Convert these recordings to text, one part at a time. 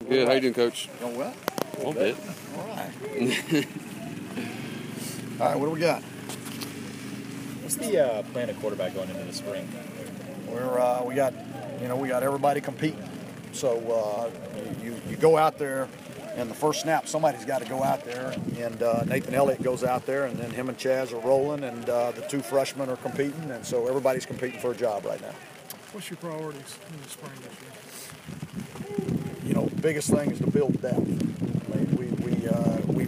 Good. How you doing, Coach? Going well? A little bit. All right. All right, what do we got? What's the plan of quarterback going into the spring? We got everybody competing. So you go out there, and the first snap, somebody's got to go out there, and Nathan Elliott goes out there, and then him and Chaz are rolling, and the two freshmen are competing, and so everybody's competing for a job right now. What's your priorities in the spring this year? The biggest thing is to build depth. I mean,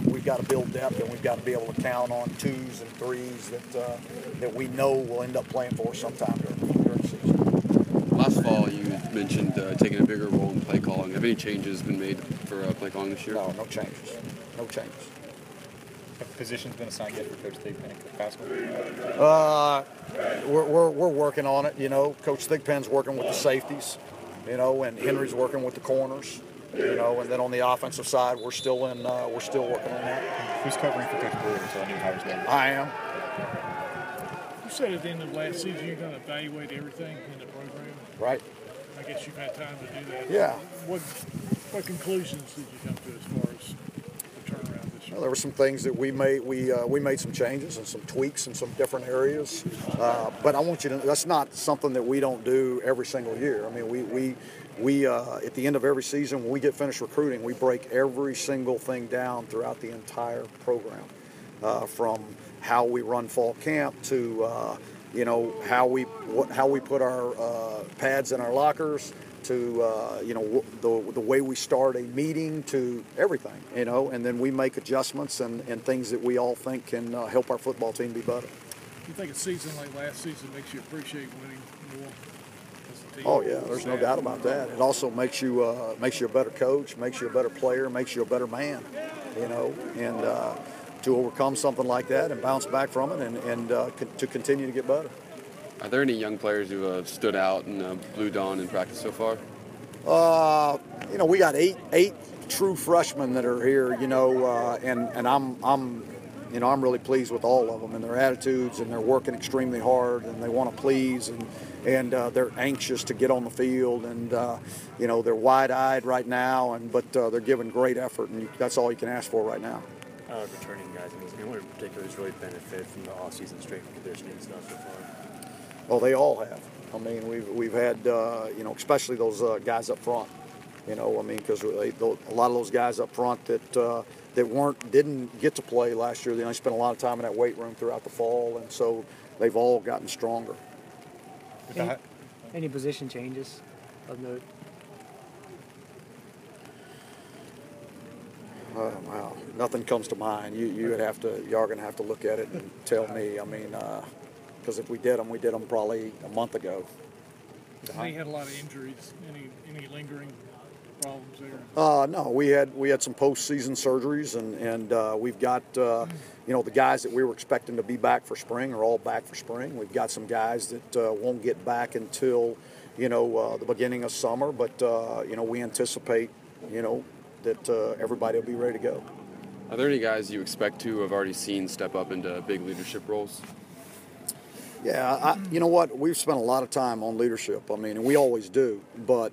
we've got to build depth, and we've got to be able to count on twos and threes that we know will end up playing for us sometime during the season. Last fall, you mentioned taking a bigger role in play calling. Have any changes been made for play calling this year? No changes. No changes. Have positions been assigned yet for Coach Thigpen and Coach Pascal? We're working on it. Coach Thigpen's working with the safeties. And Henry's working with the corners. And then on the offensive side, we're still working on that. Who's covering for Coach Brewer until a new hire's made? I am. You said at the end of last season you're going to evaluate everything in the program. Right. I guess you've had time to do that. Yeah. What conclusions did you come to as far as the turnaround this year? Well, there were some things that we made. We made some changes and some tweaks in some different areas. But I want you to. That's not something that we don't do every single year. I mean, we at the end of every season, when we get finished recruiting, we break every single thing down throughout the entire program, from how we run fall camp to how we put our pads in our lockers, to the way we start a meeting, to everything, and then we make adjustments and things that we all think can help our football team be better. You think a season like last season makes you appreciate winning more as a team? Oh yeah, there's no doubt about that. It also makes you a better coach, makes you a better player, makes you a better man, and to overcome something like that and bounce back from it and to continue to get better. Are there any young players who have stood out in Blue Dawn in practice so far? We got eight true freshmen that are here, and I'm really pleased with all of them and their attitudes, and they're working extremely hard, and they want to please, and they're anxious to get on the field, and they're wide-eyed right now, but they're giving great effort, and that's all you can ask for right now. Returning guys, anyone in particular has really benefited from the off-season strength and conditioning stuff so far? Well, they all have. I mean, we've had especially those guys up front. Because a lot of those guys up front that didn't get to play last year. They spent a lot of time in that weight room throughout the fall, and so they've all gotten stronger. Any position changes of note? Wow, nothing comes to mind. You're going to have to look at it and tell me. I mean, because if we did them probably a month ago. They had a lot of injuries. Any lingering problems there? No, we had some postseason surgeries, and we've got the guys that we were expecting to be back for spring are all back for spring. We've got some guys that won't get back until the beginning of summer, but we anticipate that everybody will be ready to go. Are there any guys you expect to have already seen step up into big leadership roles? Yeah, you know what? We've spent a lot of time on leadership. I mean, and we always do. But,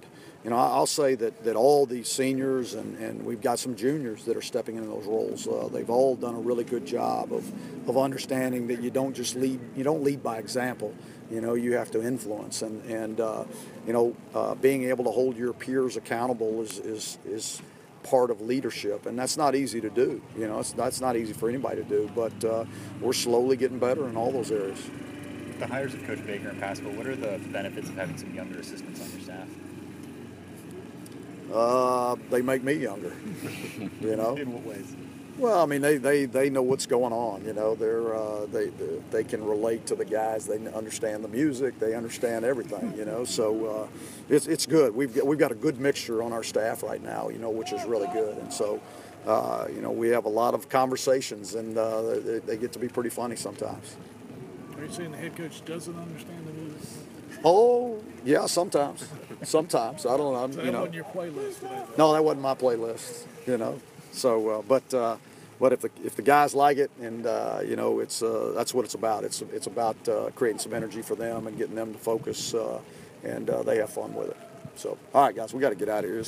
I'll say that all these seniors and we've got some juniors that are stepping into those roles. They've all done a really good job of understanding that you don't just lead. You don't lead by example. You have to influence. And being able to hold your peers accountable is part of leadership, and that's not easy to do. That's not easy for anybody to do. But we're slowly getting better in all those areas. The hires of Coach Baker and Pascal, what are the benefits of having some younger assistants on your staff? They make me younger. In what ways? Well, I mean, they know what's going on. They can relate to the guys. They understand the music. They understand everything. So it's good. We've got a good mixture on our staff right now. Which is really good. And so we have a lot of conversations, and they get to be pretty funny sometimes. Are you saying the head coach doesn't understand the music? Oh, yeah, sometimes. Sometimes. I don't know. So that wasn't your playlist today? No, that wasn't my playlist, So, but if the guys like it, and, that's what it's about. It's about creating some energy for them and getting them to focus, and they have fun with it. So, all right, guys, we got to get out of here.